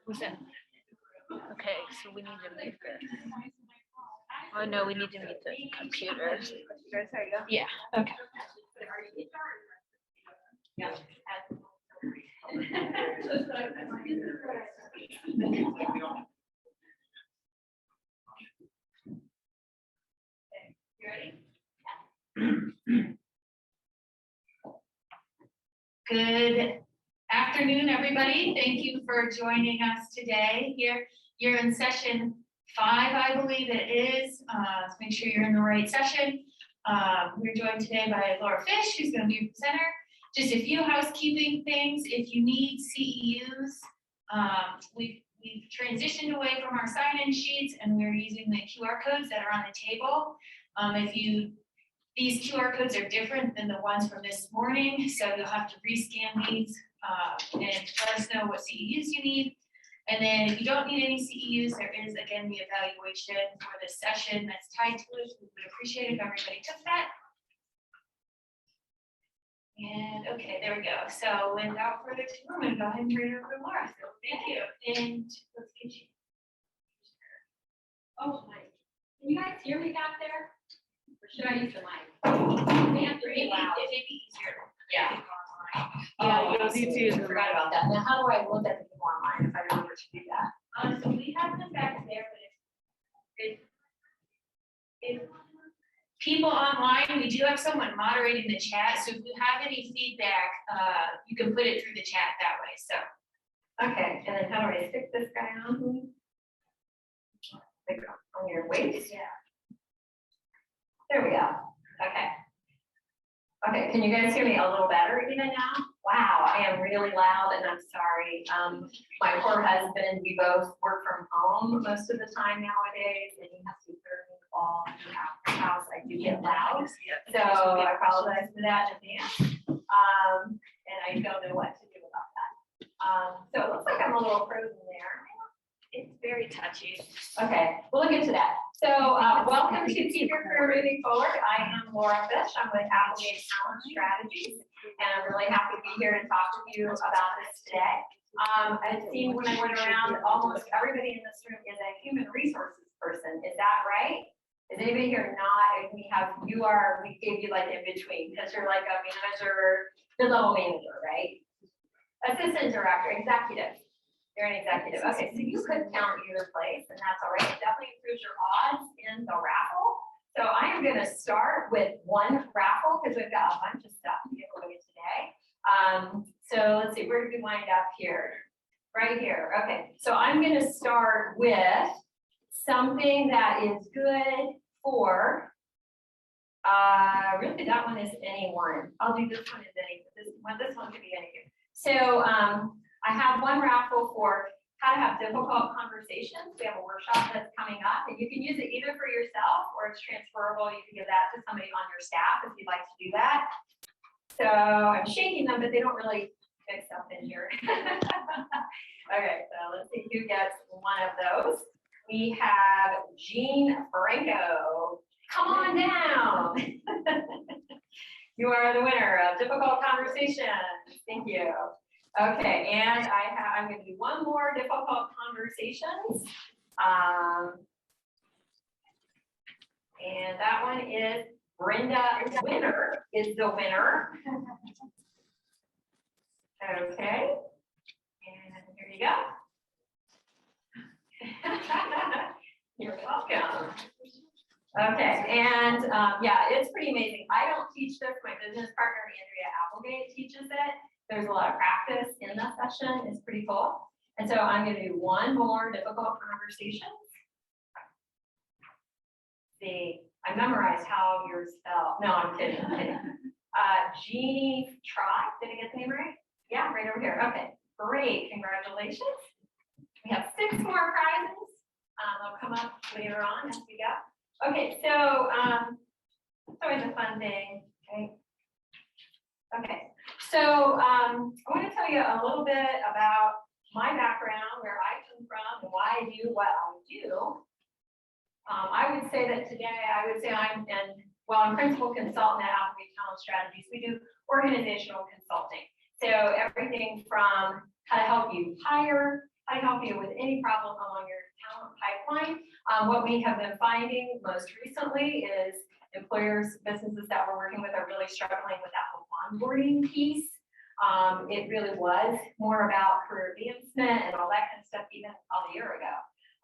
Who's in? Okay, so we need to mute this. Oh no, we need to mute the computer. Yeah. Okay. Good afternoon, everybody. Thank you for joining us today. You're in session 5, I believe it is. Let's make sure you're in the right session. We're joined today by Laura Fish, who's going to be your presenter. Just a few housekeeping things. If you need CEUs, we've transitioned away from our sign-in sheets, and we're using the QR codes that are on the table. These QR codes are different than the ones from this morning, so you'll have to rescan these and let us know what CEUs you need. And then if you don't need any CEUs, there is, again, the evaluation for the session that's tied to it. We would appreciate it if everybody took that. And okay, there we go. So without further ado, I'm going to go ahead and turn it over to Laura. So thank you. And let's get you. Oh, my. Can you guys hear me back there? Or should I use the mic? Maybe easier. Yeah. Yeah, you need to. I forgot about that. Now, how do I look at the people online if I remember to do that? So we have them back there, but if people online, we do have someone moderating the chat. So if you have any feedback, you can put it through the chat that way. So. Okay, and then how do I stick this guy on? Like on your waist? Yeah. There we go. Okay. Okay, can you guys hear me a little better even now? Wow, I am really loud and I'm sorry. My poor husband, we both work from home most of the time nowadays, and he has to serve me all throughout the house. I do get loud, so I apologize for that in advance. And I don't know what to do about that. So it looks like I'm a little frozen there. It's very touchy. Okay, we'll look into that. So welcome to Keep Your Career Moving Forward. I am Laura Fish. I'm with Applegate Talent Strategies, and I'm really happy to be here to talk with you about this today. It seemed when I went around, almost everybody in this room is a human resources person. Is that right? Is anybody here not? We gave you like in between because you're like a manager, mid-level manager, right? Assistant director, executive. You're an executive. Okay, so you could count either place, and that's all right. It definitely improves your odds in the raffle. So I am going to start with one raffle because we've got a bunch of stuff to give away today. So let's see, where did we wind up here? Right here. Okay, so I'm going to start with something that is good for, really that one is anyone. I'll do this one as any, this one could be any good. So I have one raffle for how to have difficult conversations. We have a workshop that's coming up, and you can use it either for yourself or it's transferable. You can give that to somebody on your staff if you'd like to do that. So I'm shaking them, but they don't really fix up in here. Okay, so let's see who gets one of those. We have Jean Franco. Come on down. You are the winner of Difficult Conversations. Thank you. Okay, and I'm going to do one more difficult conversations. And that one is Brenda Winner is the winner. Okay, and here you go. You're welcome. Okay, and yeah, it's pretty amazing. I don't teach this. My business partner, Andrea Applegate, teaches it. There's a lot of practice in that session. It's pretty cool. And so I'm going to do one more difficult conversation. See, I memorized how you're spelled. No, I'm kidding. Jeannie Trot. Did I get the name right? Yeah, right over here. Okay, great. Congratulations. We have 6 more prizes. They'll come up later on as we go. Okay, so it's always a fun thing. Okay. So I want to tell you a little bit about my background, where I come from, and why I do what I do. I would say that today, I'm principal consultant at Applegate Talent Strategies. We do organizational consulting. So everything from how to help you hire, how to help you with any problem along your talent pipeline. What we have been finding most recently is employers, businesses that we're working with are really struggling with that whole onboarding piece. It really was more about career advancement and all that kind of stuff even a year ago.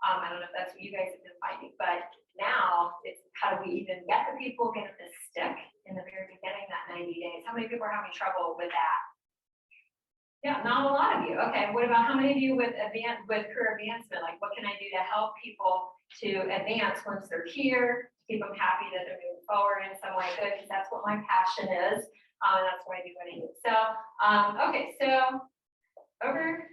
I don't know if that's what you guys have been finding, but now it's how do we even get the people, get them to stick in the very beginning, that 90 days. How many people are having trouble with that? Yeah, not a lot of you. Okay, what about how many of you with career advancement? Like, what can I do to help people to advance once they're here, keep them happy that they're moving forward in some way? Good, because that's what my passion is. And that's what I do what I do. So, okay, so over.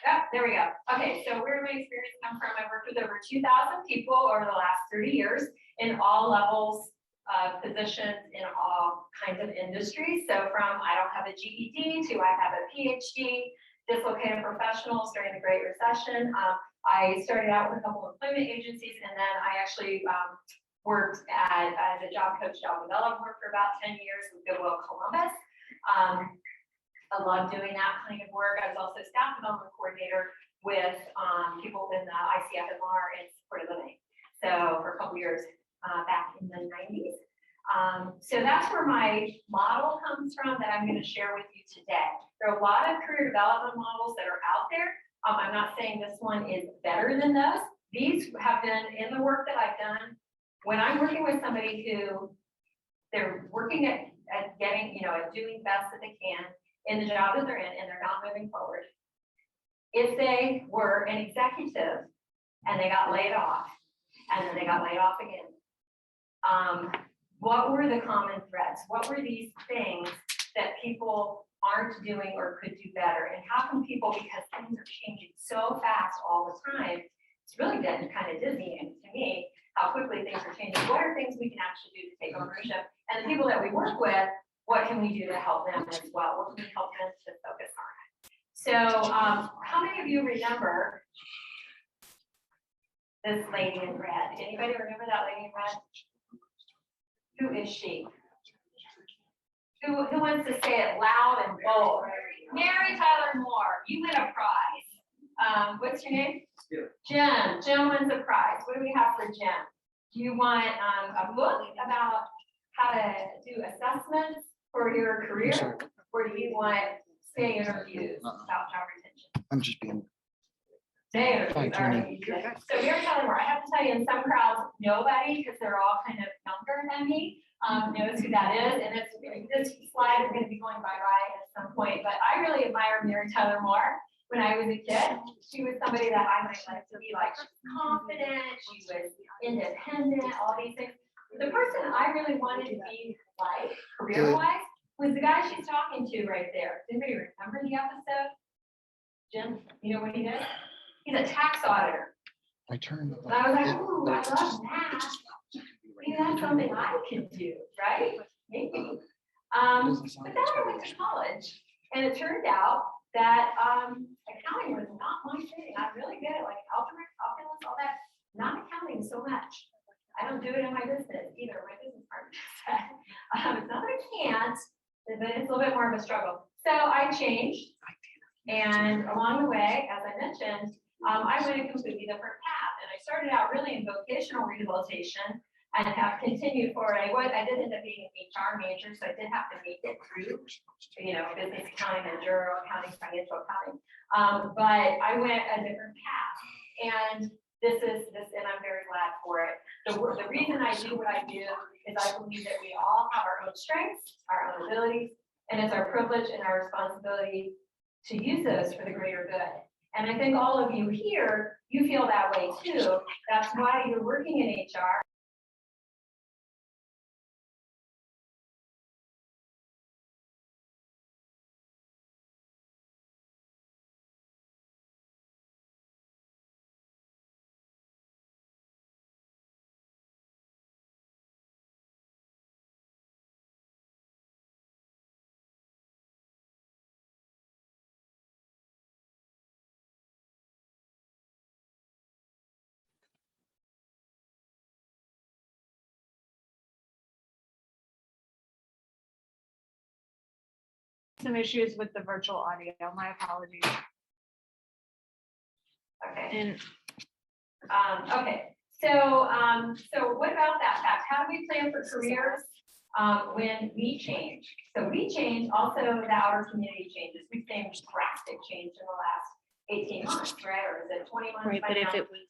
Oh, there we go. Okay, so where did my experience come from? I've worked with over 2,000 people over the last 30 years in all levels of positions in all kinds of industries. So from I don't have a GED to I have a PhD, dislocated professionals during the Great Recession. I started out with a couple of employment agencies, and then I actually worked as a job coach, job developer for about 10 years with Goodwill Columbus. I love doing that kind of work. I was also staff development coordinator with people in the ICFMR and supported living. So for a couple years back in the 90s. So that's where my model comes from that I'm going to share with you today. There are a lot of career development models that are out there. I'm not saying this one is better than those. These have been in the work that I've done. When I'm working with somebody who they're working at getting, at doing best that they can in the job that they're in, and they're not moving forward. If they were an executive and they got laid off, and then they got laid off again, what were the common threads? What were these things that people aren't doing or could do better? And how can people, because things are changing so fast all the time, it's really been kind of dizzying to me how quickly things are changing. What are things we can actually do to take ownership? And the people that we work with, what can we do to help them as well? What can we help them to focus on? So how many of you remember this lady in red? Anybody remember that lady in red? Who is she? Who wants to say it loud and bold? Mary Tyler Moore, you win a prize. What's your name? Jim. Jim wins a prize. What do we have for Jim? Do you want a book about how to do assessments for your career, or do you want stay interviews about job retention? I'm just being. Stay interviews. So Mary Tyler Moore, I have to tell you, in some crowds, nobody, because they're all kind of younger than me, knows who that is. And this slide is going to be going bye-bye at some point, but I really admire Mary Tyler Moore. When I was a kid, she was somebody that I might like to be like. She was confident, she was independent, all these things. The person I really wanted to be like, career-wise, was the guy she's talking to right there. Does anybody remember the episode? Jim, you know what he did? He's a tax auditor. I turned. And I was like, ooh, I love math. Maybe that's something I could do, right? Maybe. But then I went to college, and it turned out that accounting was not my thing. I'm really good at like algebra, calculus, all that. Not accounting so much. I don't do it in my business either. My business partner said, it's not that I can't, but it's a little bit more of a struggle. So I changed, and along the way, as I mentioned, I went a completely different path. And I started out really in vocational rehabilitation and have continued forward. I did end up being an HR major, so I did have to make it through, business accounting and general accounting, financial accounting. But I went a different path. And this, and I'm very glad for it. The reason I do what I do is I believe that we all have our own strengths, our own abilities, and it's our privilege and our responsibility to use those for the greater good. And I think all of you here, you feel that way too. That's why you're working in HR. Some issues with the virtual audio. My apologies. Okay. And Okay, so what about that fact? How do we plan for careers when we change? So we change, also the outer community changes. We've seen drastic change in the last 18 months, right? Or is it 20 months right, by but if now? it was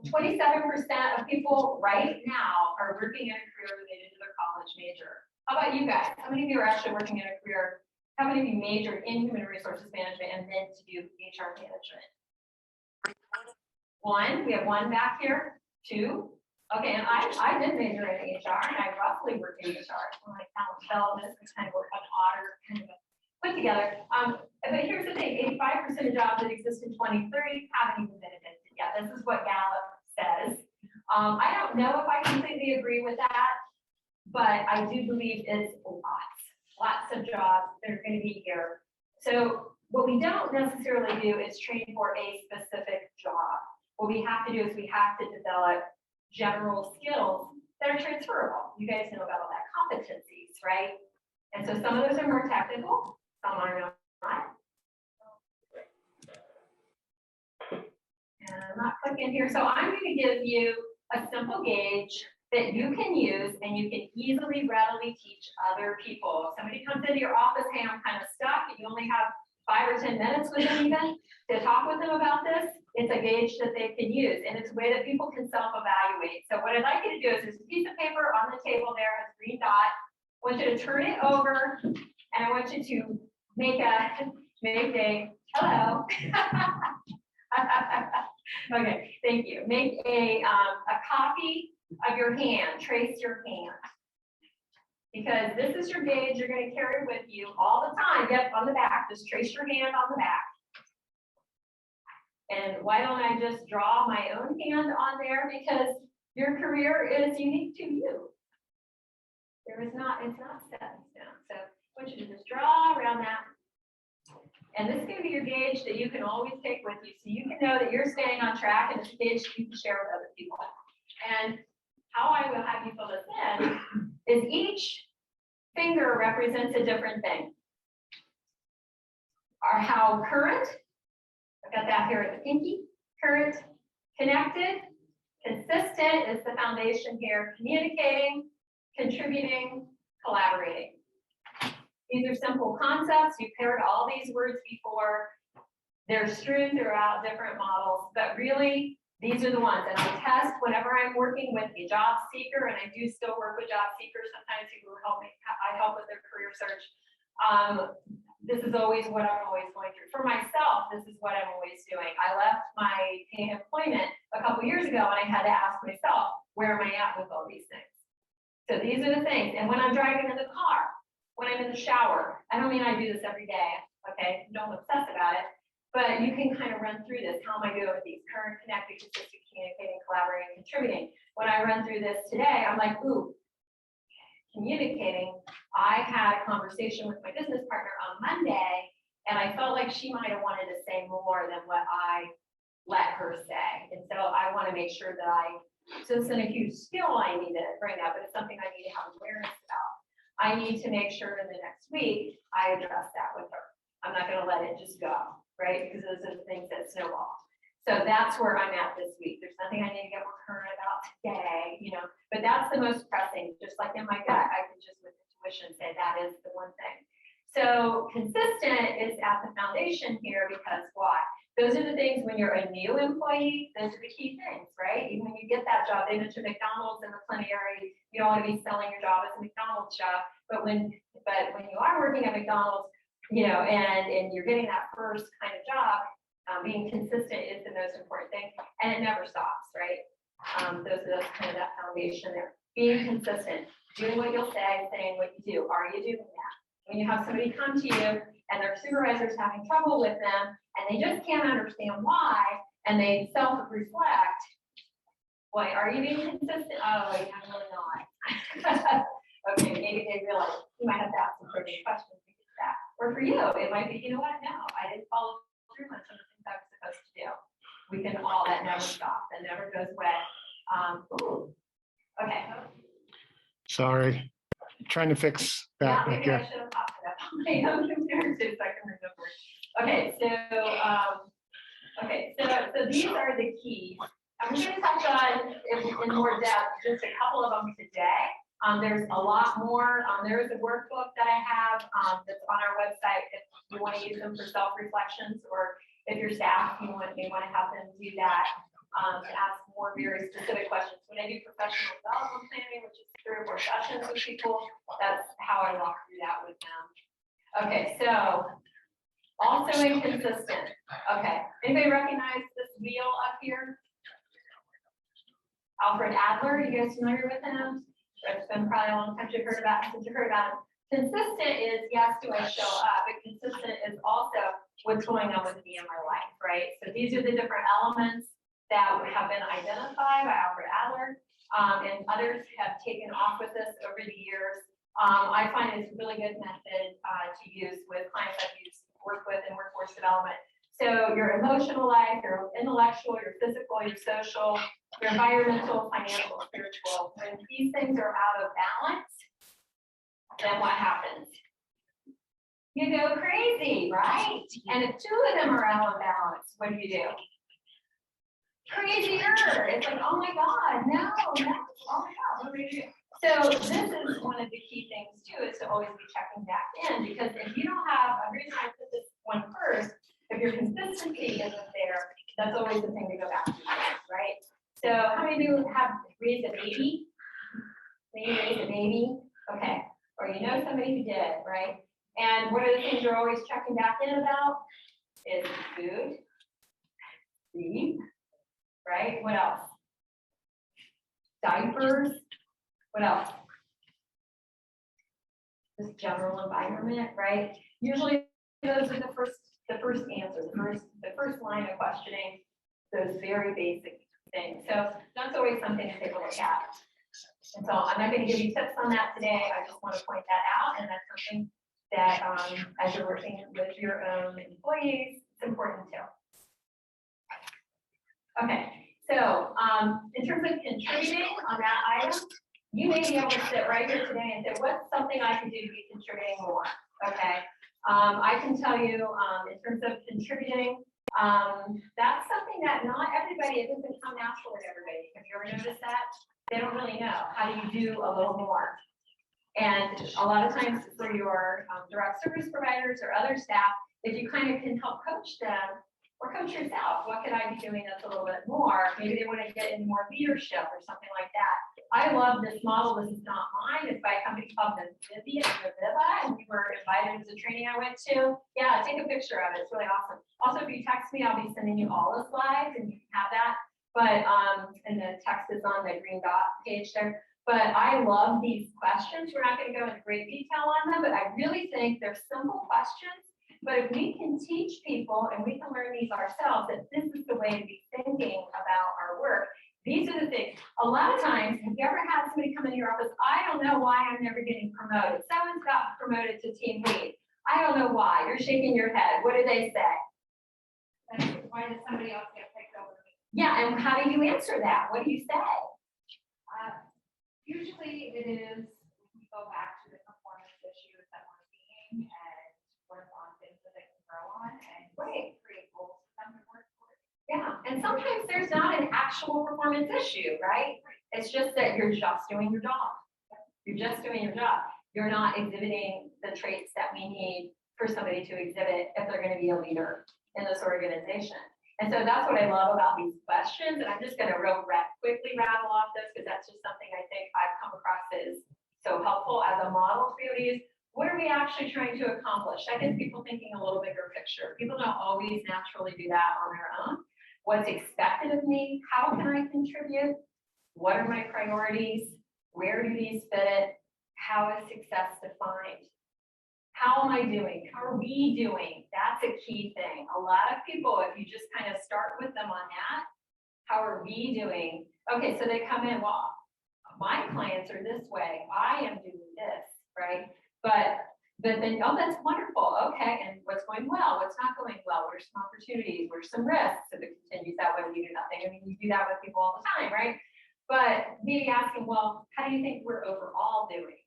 27% of people right now are working in a career related to their college major. How about you guys? How many of you are actually working in a career? How many of you majored in human resources management and then to do HR management? One, we have one back here. Two. Okay, and I did major in HR and I roughly worked in HR. Like talent development, we kind of work on audit, kind of put together. But here's the thing, 85% of jobs that exist in 2030 haven't even been invented yet. This is what Gallup says. I don't know if I completely agree with that, but I do believe it's lots of jobs that are going to be here. So what we don't necessarily do is train for a specific job. What we have to do is we have to develop general skills that are transferable. You guys know about all that competencies, right? And so some of those are more technical, some are not. And I'm not clicking here. So I'm going to give you a simple gauge that you can use and you can easily, readily teach other people. If somebody comes into your office, hey, I'm kind of stuck, and you only have 5 or 10 minutes with them even to talk with them about this, it's a gauge that they can use, and it's a way that people can self-evaluate. So what I'd like you to do is there's a piece of paper on the table there, has a green dot. I want you to turn it over, and I want you to make a hello. Okay, thank you. Make a copy of your hand, trace your hand. Because this is your gauge you're going to carry with you all the time. Yep, on the back. Just trace your hand on the back. And why don't I just draw my own hand on there? Because your career is unique to you. It's not set in stone. So I want you to just draw around that. And this is going to be your gauge that you can always take with you. So you can know that you're staying on track, and it's a gauge you can share with other people. And how I will have you fill this in is each finger represents a different thing. Or how current, I've got that here at the pinky, current, connected, consistent is the foundation here, communicating, contributing, collaborating. These are simple concepts. You've heard all these words before. They're strewn throughout different models, but really, these are the ones. And I test whenever I'm working with a job seeker, and I do still work with job seekers sometimes who help me. I help with their career search. This is always what I'm always going through. For myself, this is what I'm always doing. I left my paid employment a couple years ago, and I had to ask myself, where am I at with all these things? So these are the things. And when I'm driving in the car, when I'm in the shower, I don't mean I do this every day, okay? Don't obsess about it. But you can kind of run through this. How am I doing with these? Current, connected, consistent, communicating, collaborating, contributing. When I run through this today, I'm like, ooh, communicating. I had a conversation with my business partner on Monday, and I felt like she might have wanted to say more than what I let her say. And so I want to make sure that so it's not a huge skill I need to bring up, but it's something I need to have awareness about. I need to make sure in the next week I address that with her. I'm not going to let it just go, right? Because those are the things that snowball. So that's where I'm at this week. There's nothing I need to get more current about today, but that's the most pressing. Just like in my gut, I can just with intuition say that is the one thing. So consistent is at the foundation here because why? Those are the things when you're a new employee, those are the key things, right? Even when you get that job, they mentioned McDonald's in the plenary, you don't want to be selling your job as a McDonald's job, but when you are working at McDonald's, and you're getting that first kind of job, being consistent is the most important thing, and it never stops, right? Those kind of that foundation there. Being consistent, doing what you'll say, saying what you do. Are you doing that? When you have somebody come to you and their supervisor's having trouble with them and they just can't understand why, and they self-reflect, boy, are you being consistent? Oh, yeah, I'm really not. Okay, maybe they realize you might have to ask some further questions to get that. Or for you, it might be, you know what, no, I didn't follow through on some of the things I was supposed to do. We can all, that never stops, that never goes away. Okay. Sorry, trying to fix that. Yeah, maybe I should have popped it up on my own computer too, so I can remember. Okay, so So these are the keys. I'm going to touch on in more depth just a couple of them today. There's a lot more. There is a workbook that I have that's on our website if you want to use them for self-reflections, or if your staff may want to have them do that to ask more very specific questions. When I do professional development planning, which is 3 or 4 sessions with people, that's how I walk through that with them. Okay, so also inconsistent. Okay, anybody recognize this wheel up here? Alfred Adler, you guys familiar with him? It's been probably a long time since you heard about him. Consistent is, yes, do I show up? But consistent is also what's going on with me in my life, right? So these are the different elements that have been identified by Alfred Adler, and others have taken off with this over the years. I find it's a really good method to use with clients I've worked with in workforce development. So your emotional life, your intellectual, your physical, your social, your environmental, financial, spiritual. When these things are out of balance, then what happens? You go crazy, right? And if 2 of them are out of balance, what do? Crazier. It's like, oh my God, no, oh my God, what do we do? So this is one of the key things too, is to always be checking back in, because if you don't have, a reason I put this one first, if your consistency isn't there, that's always the thing to go back to, right? So how many of you have raised a baby? Maybe raised a baby? Okay. Or you know somebody who did, right? And one of the things you're always checking back in about is food, sleep, right? What else? Diapers. What else? This general environment, right? Usually those are the first answers, the first line of questioning, those very basic things. So that's always something to take a look at. And so I'm not going to give you tips on that today. I just want to point that out, and that's something that as you're working with your own employees, it's important too. Okay, so in terms of contributing on that item, you may be able to sit right here today and say, what's something I can do to be contributing more? Okay, I can tell you in terms of contributing, that's something that not everybody, it doesn't come natural to everybody. Have you ever noticed that? They don't really know. How do you do a little more? And a lot of times for your direct service providers or other staff, if you kind of can help coach them or coach yourself, what could I be doing that's a little bit more? Maybe they want to get in more leadership or something like that. I love this model. This is not mine. It's by a company called Viva, and we were invited to the training I went to. Yeah, take a picture of it. It's really awesome. Also, if you text me, I'll be sending you all the slides and you can have that. But, and the text is on the green dot page there. But I love these questions. We're not going to go into great detail on them, but I really think they're simple questions. But if we can teach people and we can learn these ourselves, that this is the way to be thinking about our work. These are the things. A lot of times, have you ever had somebody come into your office? I don't know why I'm never getting promoted. Someone's got promoted to team lead. I don't know why. You're shaking your head. What do they say? Why does somebody else get picked over me? Yeah, and how do you answer that? What do you say? Usually it is, we go back to the performance issues that we're seeing and work on things that they can grow on and create goals for them to work towards. Yeah, and sometimes there's not an actual performance issue, right? It's just that you're just doing your job. You're just doing your job. You're not exhibiting the traits that we need for somebody to exhibit if they're going to be a leader in this organization. And so that's what I love about these questions. And I'm just going to quickly rattle off this because that's just something I think I've come across that is so helpful as a model to be able to use. What are we actually trying to accomplish? I get people thinking a little bigger picture. People don't always naturally do that on their own. What's expected of me? How can I contribute? What are my priorities? Where do these fit? How is success defined? How am I doing? How are we doing? That's a key thing. A lot of people, if you just kind of start with them on that, how are we doing? Okay, so they come in, well, my clients are this way. I am doing this, right? But then, oh, that's wonderful. Okay, and what's going well? What's not going well? What are some opportunities? What are some risks? If it continues that way, you do nothing. I mean, you do that with people all the time, right? But maybe asking, well, how do you think we're overall doing?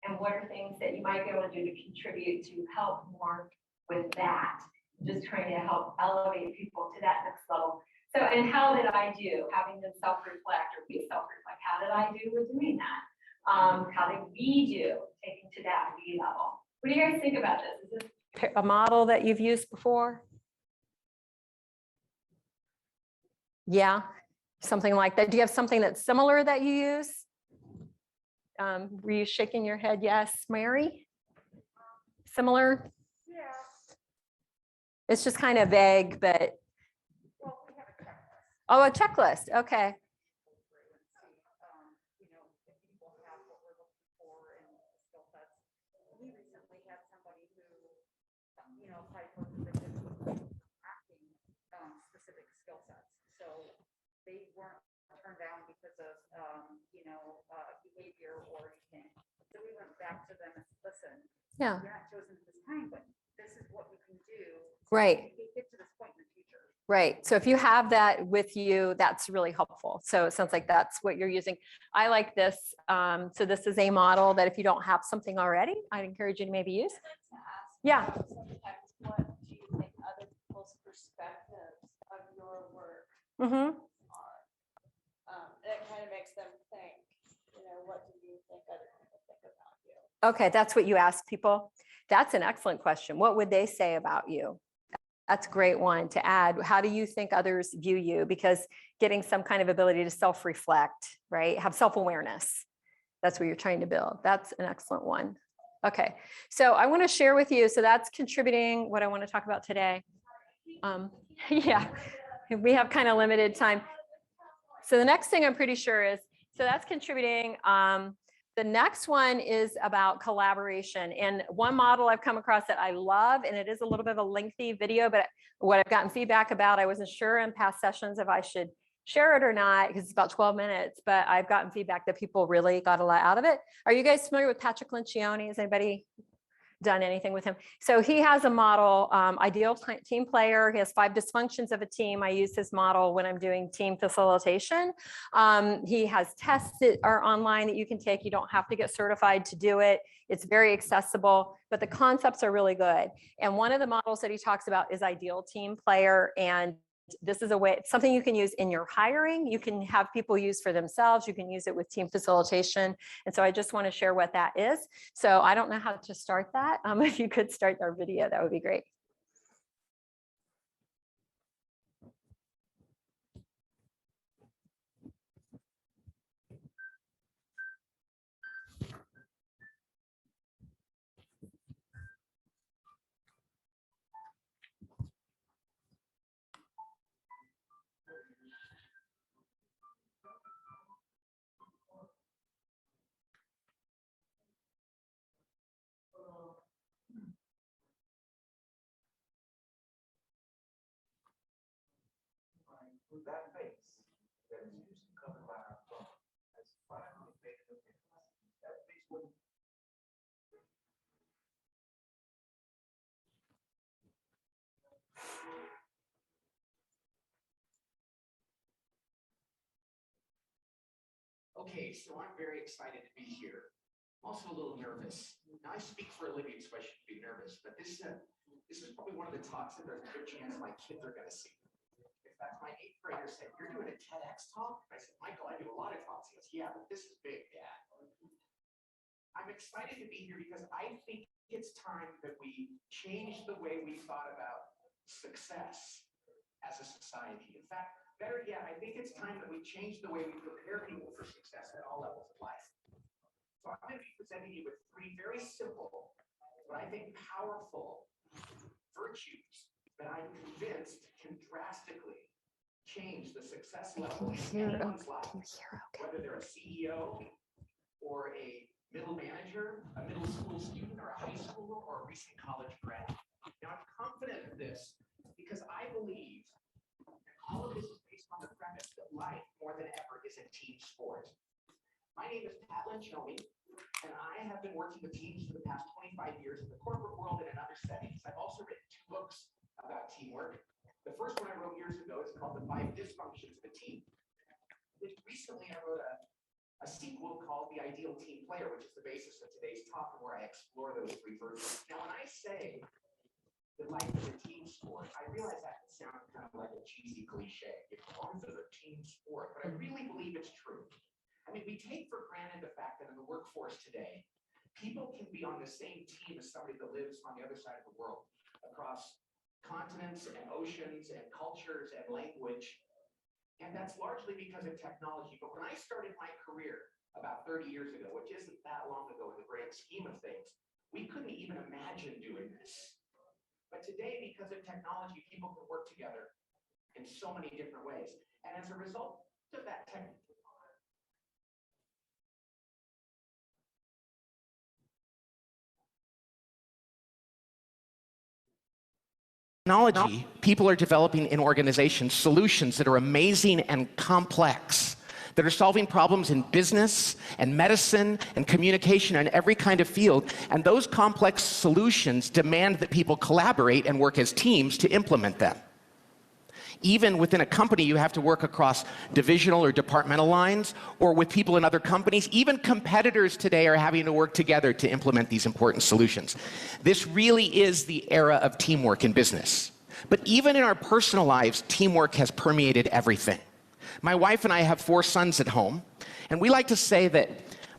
And what are things that you might be able to do to contribute to help more with that? Just trying to help elevate people to that next level. So, and how did I do? Having them self-reflect or we self-reflect, how did I do with doing that? How did we do taking to that V level? What do you guys think about this? Is this a model that you've used before? Yeah, something like that. Do you have something that's similar that you use? Were you shaking your head? Yes, Mary? Similar? Yeah. It's just kind of vague, but. Well, we have a checklist. Oh, a checklist. Okay. You know, if people have what we're looking for and the skill sets. We recently had somebody who, you know, applied for a position lacking specific skill sets. So they weren't turned down because of, you know, behavior or anything. So we went back to them and said, listen, Yeah. you're not chosen at this time, but this is what we can do. Right. To get to this point in the future. Right. So if you have that with you, that's really helpful. So it sounds like that's what you're using. I like this. So this is a model that if you don't have something already, I'd encourage you to maybe use. Yeah. Sometimes what do you think other people's perspectives of your work Mm-hmm. are? It kind of makes them think, you know, what do you think other people think about you? Okay. That's what you ask people. That's an excellent question. What would they say about you? That's a great one to add. How do you think others view you? Because getting some kind of ability to self-reflect, right? Have self-awareness. That's what you're trying to build. That's an excellent one. Okay. So I want to share with you. So that's contributing what I want to talk about today. Yeah, we have kind of limited time. So the next thing I'm pretty sure is, so that's contributing. The next one is about collaboration. And one model I've come across that I love, and it is a little bit of a lengthy video, but what I've gotten feedback about, I wasn't sure in past sessions if I should share it or not, because it's about 12 minutes, but I've gotten feedback that people really got a lot out of it. Are you guys familiar with Patrick Lencioni? Has anybody done anything with him? So he has a model, ideal team player. He has 5 dysfunctions of a team. I use his model when I'm doing team facilitation. He has tests that are online that you can take. You don't have to get certified to do it. It's very accessible, but the concepts are really good. And one of the models that he talks about is ideal team player. And this is a way, something you can use in your hiring. You can have people use for themselves. You can use it with team facilitation. And so I just want to share what that is. So I don't know how to start that. If you could start our video, that would be great. With that face that is usually covered by our phone, has finally made an appearance. That face would. Okay, so I'm very excited to be here. I'm also a little nervous. Now I speak for a living, so I shouldn't be nervous, but this is probably one of the talks that there's a good chance my kids are going to see. In fact, my 8th grader said, "You're doing a TEDx talk?" I said, "Michael, I do a lot of talks." He goes, "Yeah, but this is big, Dad." I'm excited to be here because I think it's time that we change the way we thought about success as a society. In fact, better yet, I think it's time that we change the way we prepare people for success at all levels of life. So I'm going to be presenting you with 3 very simple, but I think powerful virtues that I'm convinced can drastically change the success level in anyone's life, whether they're a CEO or a middle manager, a middle school student, or a high schooler, or a recent college grad. Now, I'm confident of this because I believe, and all of this is based on the premise that life, more than ever, is a team sport. My name is Pat Lencioni, and I have been working with teams for the past 25 years in the corporate world and in other settings. I've also written 2 books about teamwork. The first one I wrote years ago is called The 5 Dysfunctions of a Team. Recently, I wrote a sequel called The Ideal Team Player, which is the basis of today's talk and where I explore those 3 virtues. Now, when I say that life is a team sport. I realize that can sound kind of like a cheesy cliche. Life is a team sport, but I really believe it's true. I mean, we take for granted the fact that in the workforce today, people can be on the same team as somebody that lives on the other side of the world, across continents and oceans and cultures and language. And that's largely because of technology. But when I started my career about 30 years ago, which isn't that long ago in the grand scheme of things, we couldn't even imagine doing this. But today, because of technology, people can work together in so many different ways. And as a result of that technology, people are developing in organizations solutions that are amazing and complex, that are solving problems in business and medicine and communication and every kind of field. And those complex solutions demand that people collaborate and work as teams to implement them. Even within a company, you have to work across divisional or departmental lines, or with people in other companies. Even competitors today are having to work together to implement these important solutions. This really is the era of teamwork in business. But even in our personal lives, teamwork has permeated everything. My wife and I have 4 sons at home, and we like to say that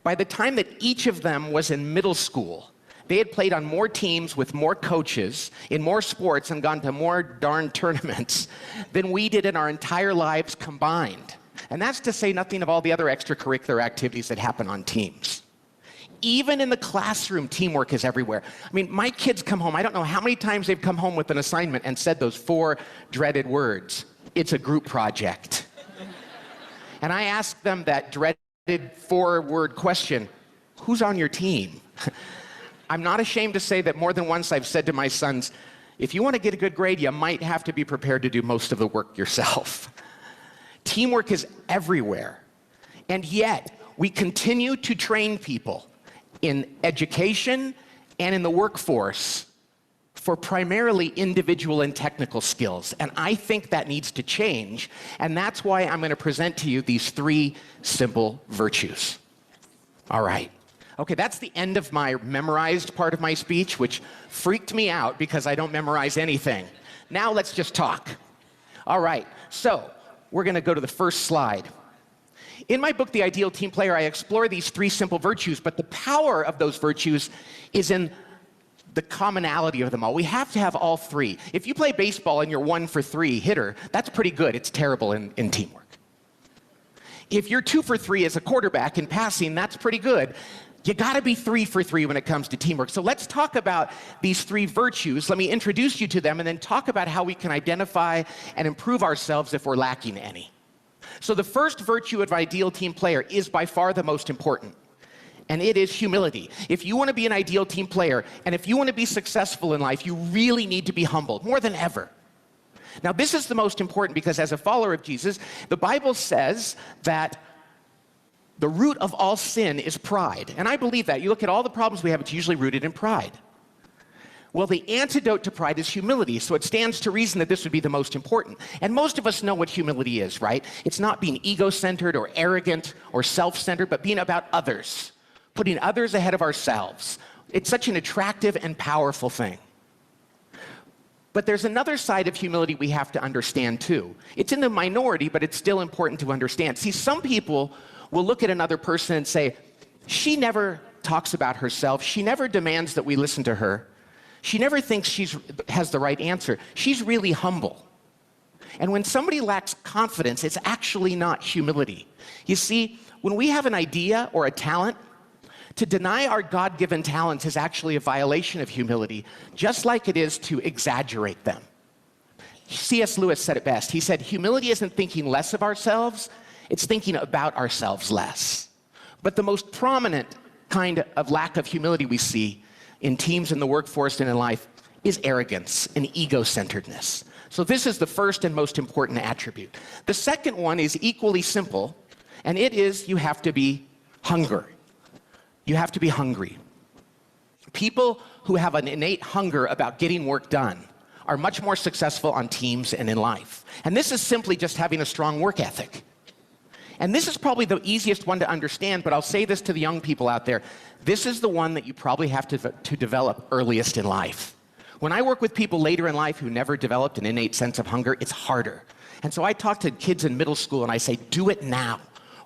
by the time that each of them was in middle school, they had played on more teams with more coaches, in more sports, and gone to more darn tournaments than we did in our entire lives combined. And that's to say nothing of all the other extracurricular activities that happen on teams. Even in the classroom, teamwork is everywhere. I mean, my kids come home, I don't know how many times they've come home with an assignment and said those 4 dreaded words. It's a group project. And I ask them that dreaded 4-word question, who's on your team? I'm not ashamed to say that more than once I've said to my sons, if you want to get a good grade, you might have to be prepared to do most of the work yourself. Teamwork is everywhere. And yet, we continue to train people in education and in the workforce for primarily individual and technical skills. And I think that needs to change. And that's why I'm going to present to you these 3 simple virtues. All right. Okay, that's the end of my memorized part of my speech, which freaked me out because I don't memorize anything. Now let's just talk. All right, so we're going to go to the first slide. In my book, The Ideal Team Player, I explore these 3 simple virtues, but the power of those virtues is in the commonality of them all. We have to have all 3. If you play baseball and you're 1 for 3 hitter, that's pretty good. It's terrible in teamwork. If you're 2 for 3 as a quarterback in passing, that's pretty good. You gotta be 3 for 3 when it comes to teamwork. So let's talk about these 3 virtues. Let me introduce you to them and then talk about how we can identify and improve ourselves if we're lacking any. So the first virtue of ideal team player is by far the most important, and it is humility. If you want to be an ideal team player, and if you want to be successful in life, you really need to be humble, more than ever. Now, this is the most important because as a follower of Jesus, the Bible says that the root of all sin is pride. And I believe that. You look at all the problems we have, it's usually rooted in pride. Well, the antidote to pride is humility, so it stands to reason that this would be the most important. And most of us know what humility is, right? It's not being ego-centered or arrogant or self-centered, but being about others, putting others ahead of ourselves. It's such an attractive and powerful thing. But there's another side of humility we have to understand too. It's in the minority, but it's still important to understand. See, some people will look at another person and say, she never talks about herself. She never demands that we listen to her. She never thinks she has the right answer. She's really humble. And when somebody lacks confidence, it's actually not humility. You see, when we have an idea or a talent, to deny our God-given talents is actually a violation of humility, just like it is to exaggerate them. C.S. Lewis said it best. He said, humility isn't thinking less of ourselves, it's thinking about ourselves less. But the most prominent kind of lack of humility we see in teams, in the workforce, and in life is arrogance and ego-centeredness. So this is the first and most important attribute. The second one is equally simple, and it is you have to be hungry. You have to be hungry. People who have an innate hunger about getting work done are much more successful on teams and in life. And this is simply just having a strong work ethic. And this is probably the easiest one to understand, but I'll say this to the young people out there. This is the one that you probably have to develop earliest in life. When I work with people later in life who never developed an innate sense of hunger, it's harder. And so I talk to kids in middle school and I say, do it now.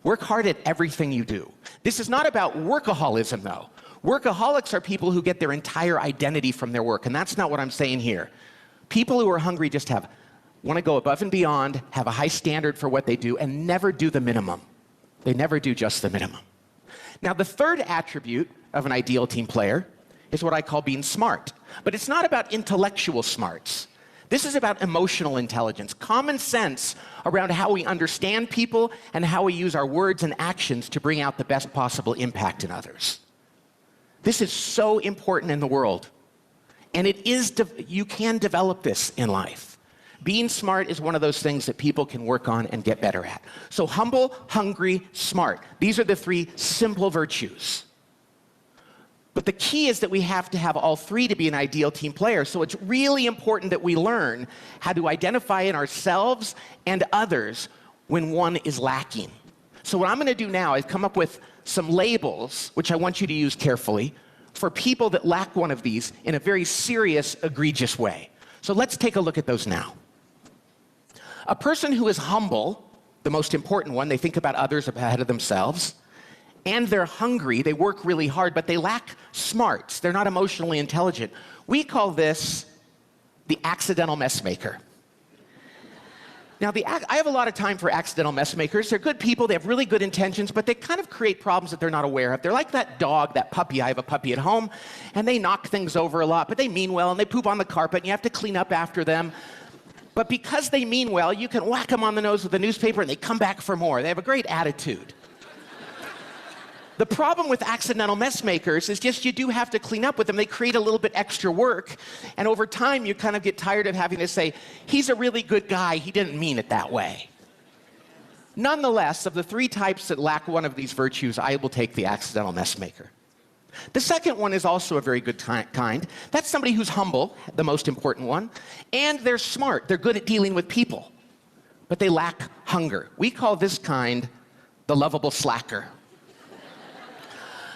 Work hard at everything you do. This is not about workaholism, though. Workaholics are people who get their entire identity from their work, and that's not what I'm saying here. People who are hungry just want to go above and beyond, have a high standard for what they do, and never do the minimum. They never do just the minimum. Now, the third attribute of an ideal team player is what I call being smart. But it's not about intellectual smarts. This is about emotional intelligence, common sense around how we understand people and how we use our words and actions to bring out the best possible impact in others. This is so important in the world. And you can develop this in life. Being smart is one of those things that people can work on and get better at. So humble, hungry, smart. These are the three simple virtues. But the key is that we have to have all three to be an ideal team player. So it's really important that we learn how to identify in ourselves and others when one is lacking. So what I'm going to do now is come up with some labels, which I want you to use carefully, for people that lack one of these in a very serious, egregious way. So let's take a look at those now. A person who is humble, the most important one, they think about others ahead of themselves, and they're hungry, they work really hard, but they lack smarts. They're not emotionally intelligent. We call this the accidental mess maker. Now, I have a lot of time for accidental mess makers. They're good people, they have really good intentions, but they kind of create problems that they're not aware of. They're like that dog, that puppy. I have a puppy at home, and they knock things over a lot, but they mean well, and they poop on the carpet, and you have to clean up after them. But because they mean well, you can whack them on the nose with a newspaper, and they come back for more. They have a great attitude. The problem with accidental mess makers is just you do have to clean up with them. They create a little bit extra work, and over time you kind of get tired of having to say, he's a really good guy, he didn't mean it that way. Nonetheless, of the three types that lack one of these virtues, I will take the accidental mess maker. The second one is also a very good kind. That's somebody who's humble, the most important one, and they're smart. They're good at dealing with people, but they lack hunger. We call this kind the lovable slacker.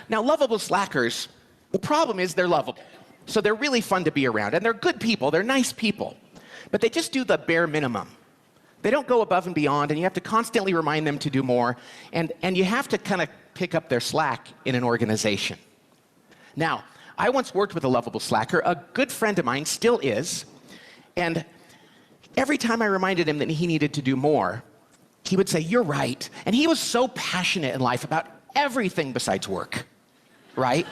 Now, lovable slackers, the problem is they're lovable. So they're really fun to be around, and they're good people, they're nice people, but they just do the bare minimum. They don't go above and beyond, and you have to constantly remind them to do more, and you have to kind of pick up their slack in an organization. Now, I once worked with a lovable slacker. A good friend of mine still is, and every time I reminded him that he needed to do more, he would say, "You're right." And he was so passionate in life about everything besides work. Right?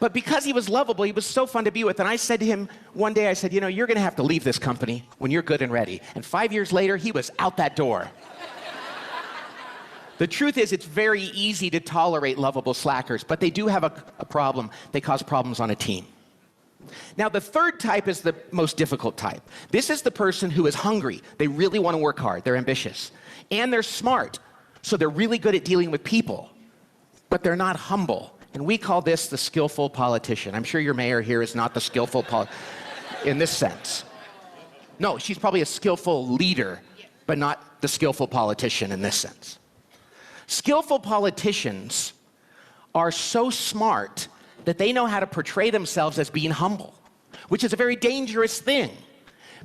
But because he was lovable, he was so fun to be with. And I said to him one day, I said, you know, you're going to have to leave this company when you're good and ready. And 5 years later, he was out that door. The truth is, it's very easy to tolerate lovable slackers, but they do have a problem. They cause problems on a team. Now, the third type is the most difficult type. This is the person who is hungry. They really want to work hard. They're ambitious. And they're smart. So they're really good at dealing with people. But they're not humble. And we call this the skillful politician. I'm sure your mayor here is not the skillful in this sense. No, she's probably a skillful leader, but not the skillful politician in this sense. Skillful politicians are so smart that they know how to portray themselves as being humble, which is a very dangerous thing.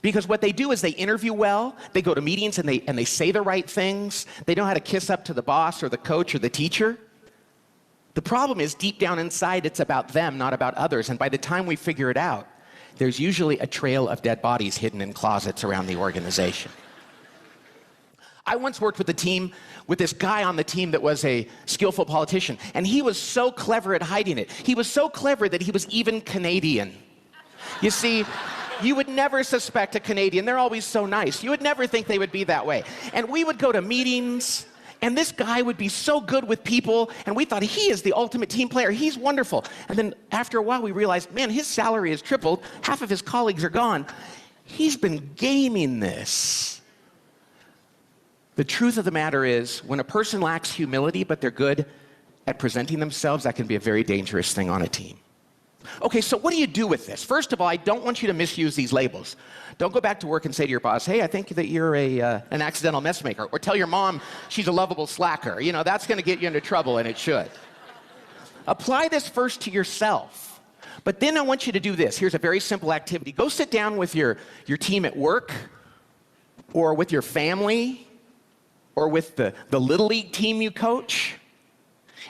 Because what they do is they interview well, they go to meetings and they say the right things, they know how to kiss up to the boss or the coach or the teacher. The problem is, deep down inside, it's about them, not about others. And by the time we figure it out, there's usually a trail of dead bodies hidden in closets around the organization. I once worked with a team with this guy on the team that was a skillful politician, and he was so clever at hiding it. He was so clever that he was even Canadian. You see, you would never suspect a Canadian. They're always so nice. You would never think they would be that way. And we would go to meetings, and this guy would be so good with people, and we thought he is the ultimate team player. He's wonderful. And then after a while, we realized, man, his salary has tripled. Half of his colleagues are gone. He's been gaming this. The truth of the matter is, when a person lacks humility, but they're good at presenting themselves, that can be a very dangerous thing on a team. Okay, so what do you do with this? First of all, I don't want you to misuse these labels. Don't go back to work and say to your boss, hey, I think that you're an accidental mess maker. Or tell your mom she's a lovable slacker. You know, that's going to get you into trouble, and it should. Apply this first to yourself. But then I want you to do this. Here's a very simple activity. Go sit down with your team at work, or with your family, or with the Little League team you coach,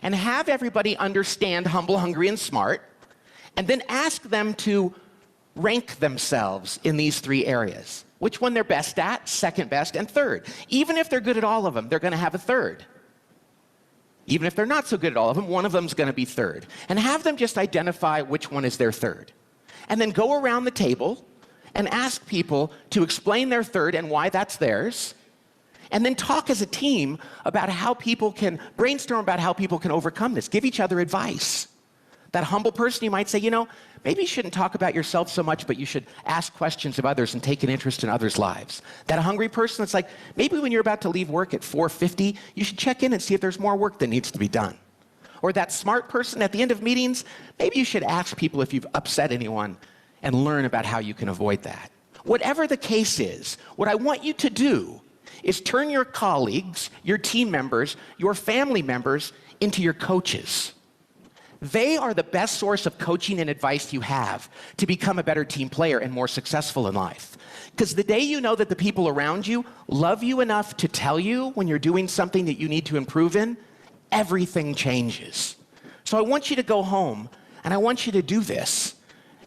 and have everybody understand humble, hungry, and smart, and then ask them to rank themselves in these 3 areas. Which one they're best at, second best, and third. Even if they're good at all of them, they're going to have a third. Even if they're not so good at all of them, one of them's going to be third. And have them just identify which one is their third. And then go around the table and ask people to explain their third and why that's theirs. And then talk as a team about how people can brainstorm about how people can overcome this. Give each other advice. That humble person, you might say, you know, maybe you shouldn't talk about yourself so much, but you should ask questions of others and take an interest in others' lives. That hungry person, it's like, maybe when you're about to leave work at 4:50, you should check in and see if there's more work that needs to be done. Or that smart person at the end of meetings, maybe you should ask people if you've upset anyone and learn about how you can avoid that. Whatever the case is, what I want you to do is turn your colleagues, your team members, your family members into your coaches. They are the best source of coaching and advice you have to become a better team player and more successful in life. Because the day you know that the people around you love you enough to tell you when you're doing something that you need to improve in, everything changes. So I want you to go home and I want you to do this.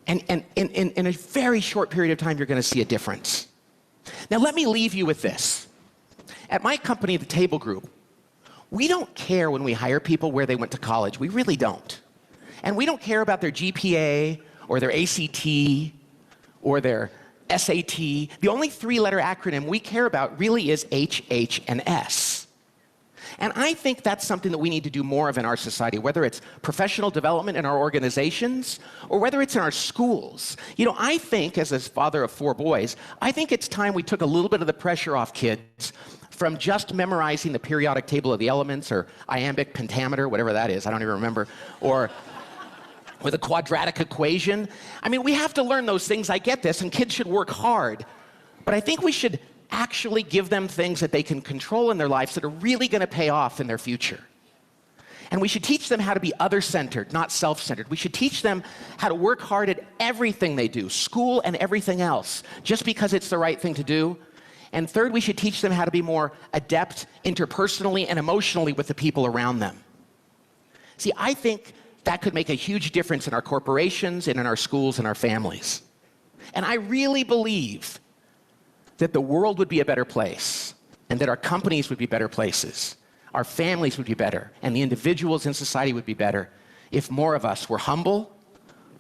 And in a very short period of time, you're going to see a difference. Now, let me leave you with this. At my company, the Table Group, we don't care when we hire people where they went to college. We really don't. And we don't care about their GPA or their ACT or their SAT. The only 3-letter acronym we care about really is H, H, and S. And I think that's something that we need to do more of in our society, whether it's professional development in our organizations or whether it's in our schools. You know, I think, as a father of 4 boys, I think it's time we took a little bit of the pressure off kids from just memorizing the periodic table of the elements or iambic pentameter, whatever that is, I don't even remember, or with a quadratic equation. I mean, we have to learn those things, I get this, and kids should work hard. But I think we should actually give them things that they can control in their lives that are really going to pay off in their future. And we should teach them how to be other-centered, not self-centered. We should teach them how to work hard at everything they do, school and everything else, just because it's the right thing to do. And third, we should teach them how to be more adept interpersonally and emotionally with the people around them. See, I think that could make a huge difference in our corporations and in our schools and our families. And I really believe that the world would be a better place, and that our companies would be better places, our families would be better, and the individuals in society would be better if more of us were humble,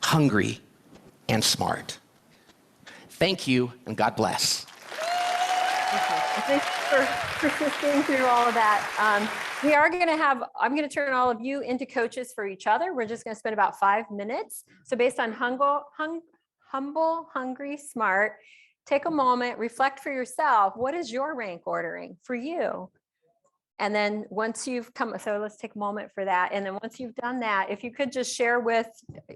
hungry, and smart. Thank you, and God bless. Thanks for persisting through all of that. We are going to have, I'm going to turn all of you into coaches for each other. We're just going to spend about 5 minutes. So based on humble, hungry, smart, take a moment, reflect for yourself. What is your rank ordering for you? And then once you've come, so let's take a moment for that. And then once you've done that, if you could just share with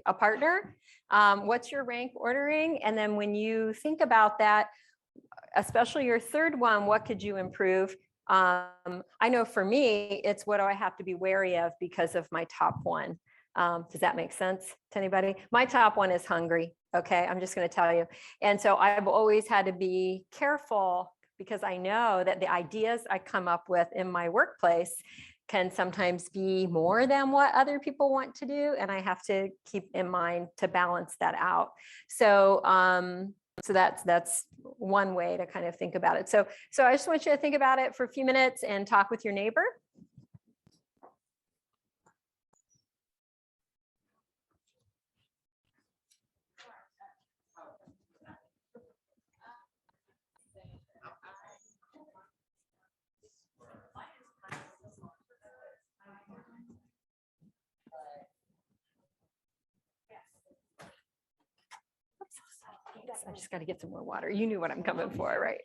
a partner, what's your rank ordering? And then when you think about that, especially your third one, what could you improve? I know for me, it's what do I have to be wary of because of my top one. Does that make sense to anybody? My top one is hungry. Okay, I'm just going to tell you. And so I've always had to be careful because I know that the ideas I come up with in my workplace can sometimes be more than what other people want to do. And I have to keep in mind to balance that out. So, so that's one way to kind of think about it. So I just want you to think about it for a few minutes and talk with your neighbor. I just got to get some more water. You knew what I'm coming for, right?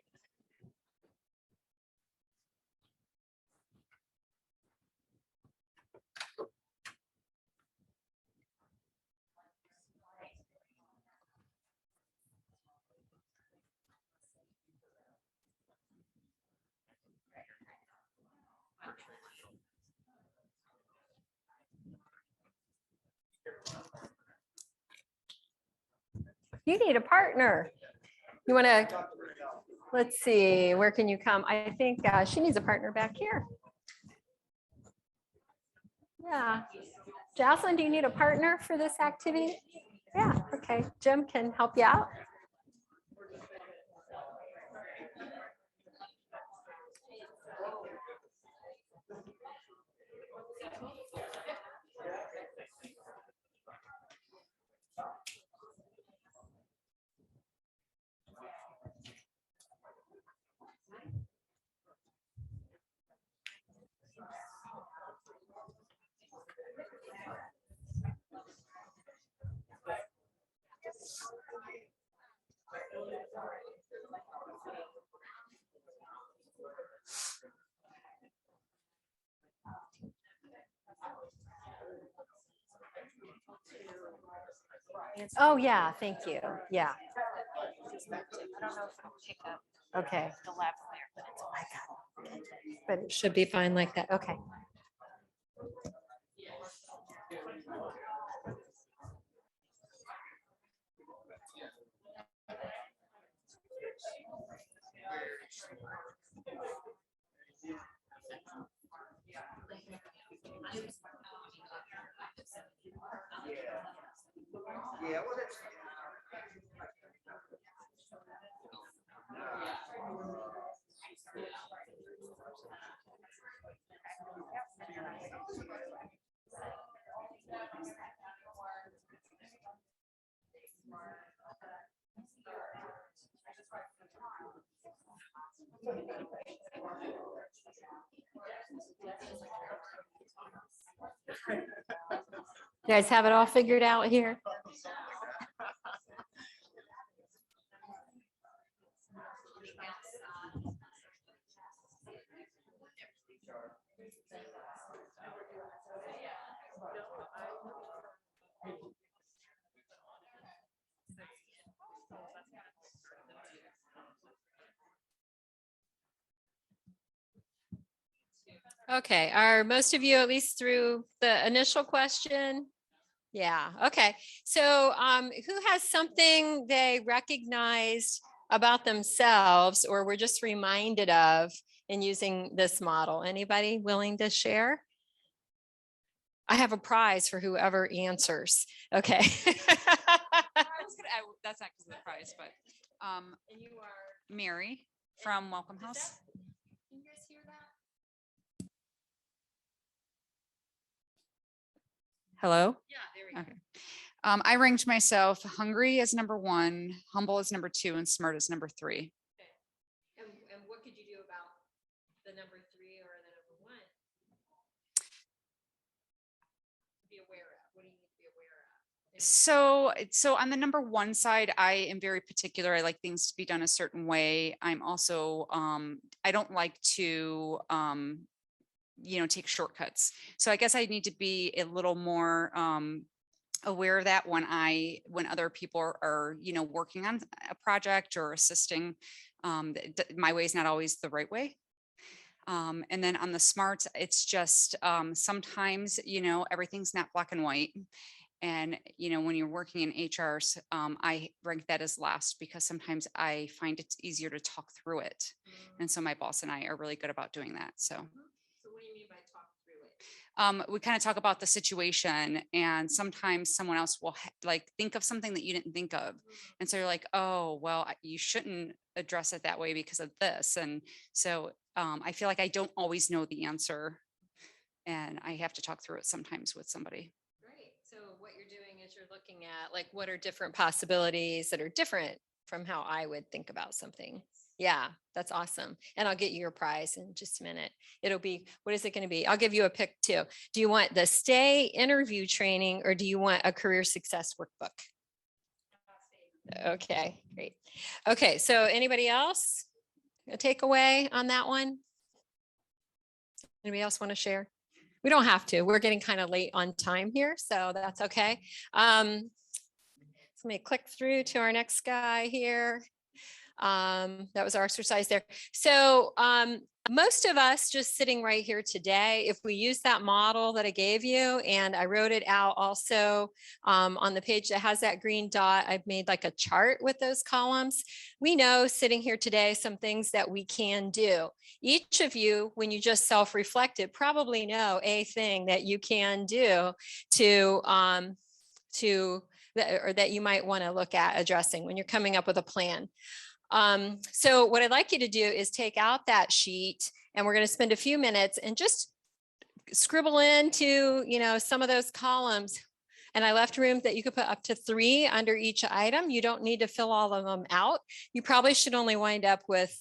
You need a partner. You want to, let's see, where can you come? I think she needs a partner back here. Yeah. Jocelyn, do you need a partner for this activity? Yeah, okay. Jim can help you out. Oh, yeah, thank you. Yeah. I don't know if it'll pick up Okay. the lavalier, but it's all But it should be fine like that. Okay. Yeah, well, that's. You guys have it all figured out here? Okay, are most of you at least through the initial question? Yeah, okay. So who has something they recognized about themselves or were just reminded of in using this model? Anybody willing to share? I have a prize for whoever answers. Okay. That's not because of the prize, but And you are Mary from Welcome House. Can you guys hear that? Hello. Yeah, there we go. Okay. I ranked myself hungry as number 1, humble as number 2, and smart as number 3. And what could you do about the number 3 or the number 1? Be aware of. What do you need to be aware of? So on the number 1 side, I am very particular. I like things to be done a certain way. I'm also I don't like to take shortcuts. So I guess I need to be a little more aware of that when other people are working on a project or assisting. My way is not always the right way. And then on the smart, it's just sometimes everything's not black and white. And when you're working in HRs, I rank that as last because sometimes I find it's easier to talk through it. And so my boss and I are really good about doing that. So what do you mean by talk through it? we kind of talk about the situation, and sometimes someone else will think of something that you didn't think of. And so you're like, oh, well, you shouldn't address it that way because of this. And so I feel like I don't always know the answer, and I have to talk through it sometimes with somebody. Great. So what you're doing is you're looking at what are different possibilities that are different from how I would think about something. Yeah, that's awesome. And I'll get you your prize in just a minute. It'll be, what is it going to be? I'll give you a pick too. Do you want the stay interview training or do you want a career success workbook? Okay, great. Okay, so anybody else? A takeaway on that one? Anybody else want to share? We don't have to. We're getting kind of late on time here, so that's okay. Let me click through to our next guy here. That was our exercise there. So most of us just sitting right here today, if we use that model that I gave you, and I wrote it out also on the page that has that green dot, I've made like a chart with those columns. We know sitting here today, some things that we can do. Each of you, when you just self-reflected, probably know a thing that you can do or that you might want to look at addressing when you're coming up with a plan. So what I'd like you to do is take out that sheet, and we're going to spend a few minutes and just scribble into, some of those columns. And I left room that you could put up to 3 under each item. You don't need to fill all of them out. You probably should only wind up with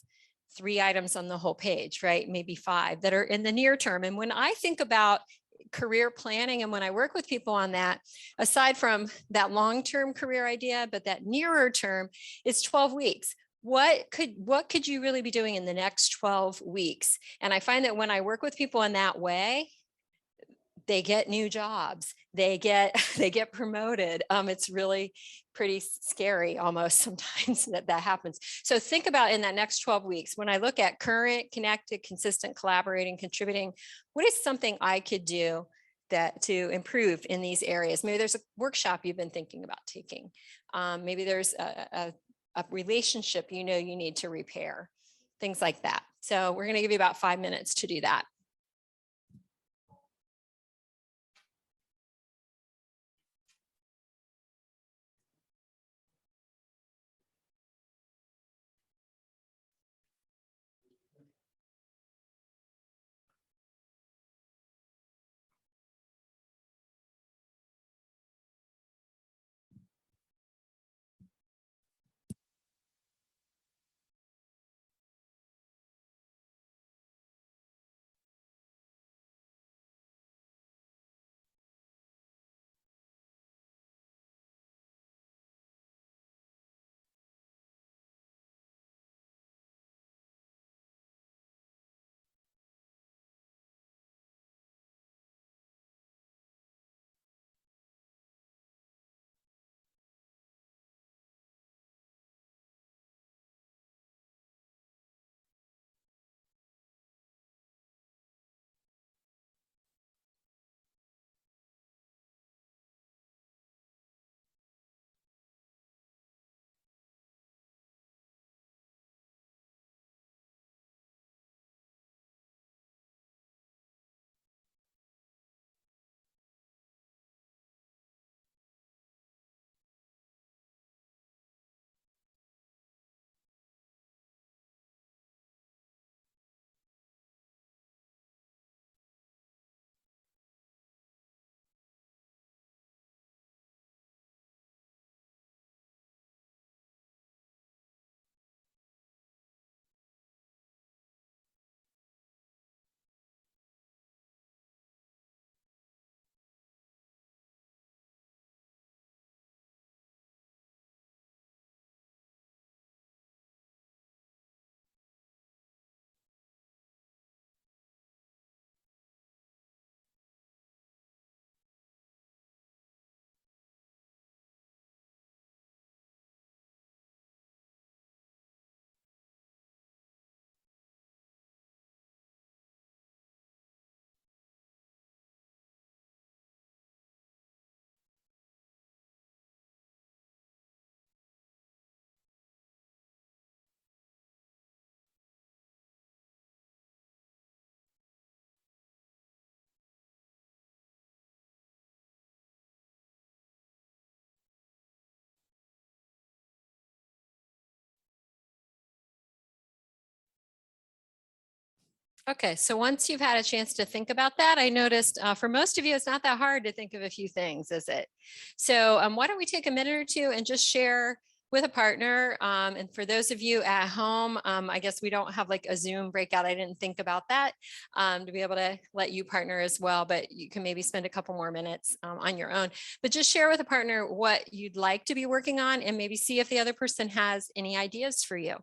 3 items on the whole page, right? Maybe 5 that are in the near term. And when I think about career planning and when I work with people on that, aside from that long-term career idea, but that nearer term is 12 weeks. What could you really be doing in the next 12 weeks? And I find that when I work with people in that way, they get new jobs, they get promoted. It's really pretty scary almost sometimes that happens. So think about in that next 12 weeks, when I look at current, connected, consistent, collaborating, contributing, what is something I could do to improve in these areas? Maybe there's a workshop you've been thinking about taking. Maybe there's a relationship you need to repair, things like that. So we're going to give you about 5 minutes to do that. Okay, so once you've had a chance to think about that, I noticed for most of you, it's not that hard to think of a few things, is it? So why don't we take a minute or two and just share with a partner. And for those of you at home, I guess we don't have like a Zoom breakout. I didn't think about that to be able to let you partner as well, but you can maybe spend a couple more minutes on your own. But just share with a partner what you'd like to be working on and maybe see if the other person has any ideas for you.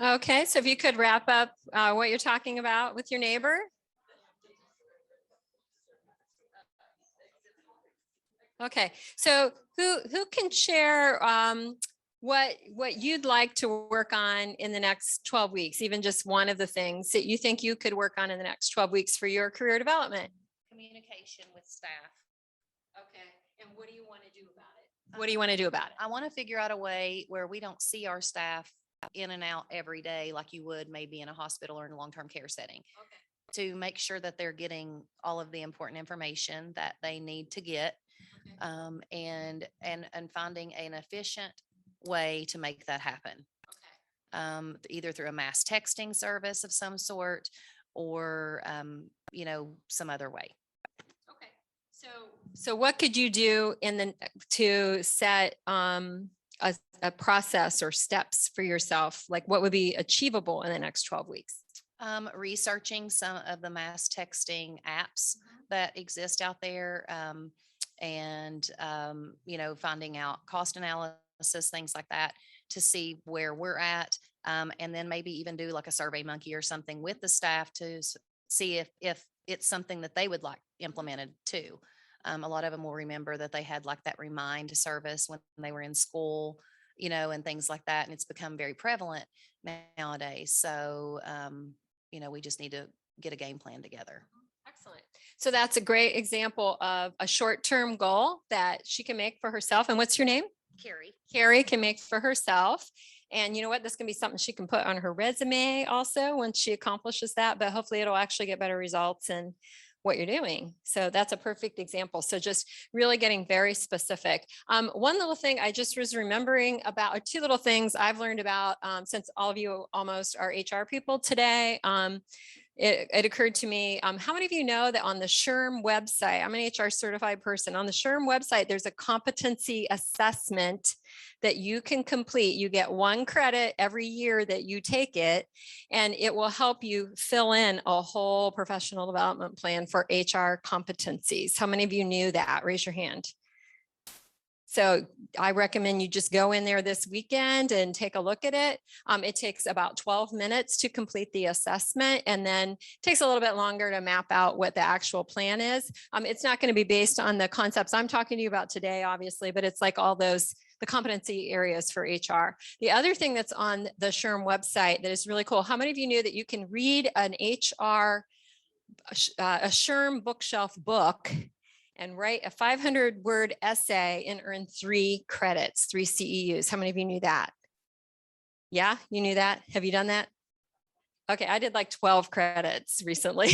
Okay, so if you could wrap up what you're talking about with your neighbor. Okay, so who can share what you'd like to work on in the next 12 weeks, even just one of the things that you think you could work on in the next 12 weeks for your career development? Communication with staff. Okay, and what do you want to do about it? What do you want to do about it? I want to figure out a way where we don't see our staff in and out every day like you would maybe in a hospital or in a long-term care setting. Okay. To make sure that they're getting all of the important information that they need to get, and finding an efficient way to make that happen. Either through a mass texting service of some sort or, some other way. Okay. So what could you do to set a process or steps for yourself? Like what would be achievable in the next 12 weeks? Researching some of the mass texting apps that exist out there, and finding out cost analysis, things like that, to see where we're at, and then maybe even do like a Survey Monkey or something with the staff to see if it's something that they would like implemented too. A lot of them will remember that they had like that remind service when they were in school, and things like that, and it's become very prevalent nowadays. So we just need to get a game plan together. Excellent. So that's a great example of a short-term goal that she can make for herself. And what's your name? Carrie. Carrie can make for herself. And you know what? This can be something she can put on her resume also once she accomplishes that, but hopefully it'll actually get better results in what you're doing. So that's a perfect example. So just really getting very specific. One little thing I just was remembering about, or two little things I've learned about since all of you almost are HR people today. It occurred to me, how many of you know that on the SHRM website, I'm an HR certified person, on the SHRM website, there's a competency assessment that you can complete. You get 1 credit every year that you take it, and it will help you fill in a whole professional development plan for HR competencies. How many of you knew that? Raise your hand. So I recommend you just go in there this weekend and take a look at it. It takes about 12 minutes to complete the assessment, and then takes a little bit longer to map out what the actual plan is. It's not going to be based on the concepts I'm talking to you about today, obviously, but it's like all those, the competency areas for HR. The other thing that's on the SHRM website that is really cool, how many of you knew that you can read an HR, a SHRM bookshelf book and write a 500-word essay and earn 3 credits, 3 CEUs? How many of you knew that? Yeah, you knew that? Have you done that? Okay, I did like 12 credits recently.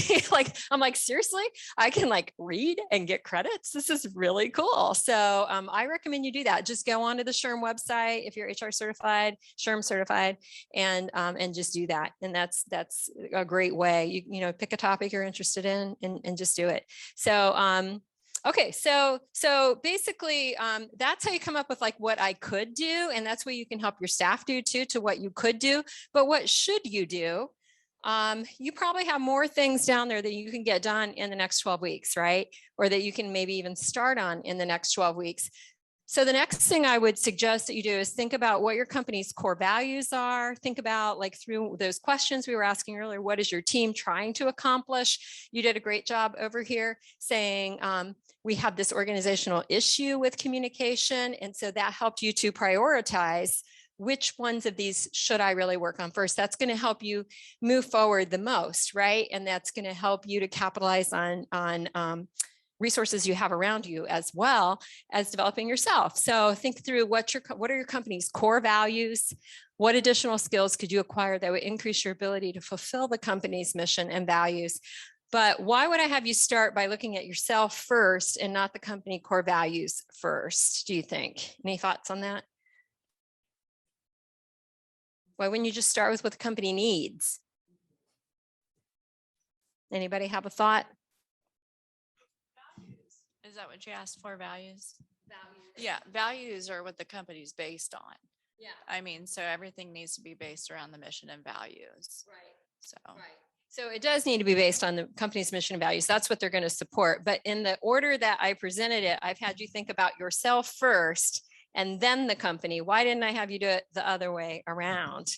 I'm like, seriously? I can like read and get credits? This is really cool. So I recommend you do that. Just go onto the SHRM website if you're HR certified, SHRM certified, and just do that. And that's a great way. You pick a topic you're interested in and just do it. So okay, so basically, that's how you come up with like what I could do, and that's what you can help your staff do too, to what you could do. But what should you do? You probably have more things down there that you can get done in the next 12 weeks, right? Or that you can maybe even start on in the next 12 weeks. So the next thing I would suggest that you do is think about what your company's core values are. Think about, like, through those questions we were asking earlier, what is your team trying to accomplish? You did a great job over here saying, we have this organizational issue with communication. And so that helped you to prioritize which ones of these should I really work on first. That's going to help you move forward the most, right? And that's going to help you to capitalize on resources you have around you, as well as developing yourself. So think through what are your company's core values? What additional skills could you acquire that would increase your ability to fulfill the company's mission and values? But why would I have you start by looking at yourself first and not the company core values first, do you think? Any thoughts on that? Why wouldn't you just start with what the company needs? Anybody have a thought? Is that what you asked for, values? Values. Yeah, values are what the company's based on. Yeah. I mean, so everything needs to be based around the mission and values. Right. So. Right. So it does need to be based on the company's mission and values. That's what they're going to support. But in the order that I presented it, I've had you think about yourself first and then the company. Why didn't I have you do it the other way around?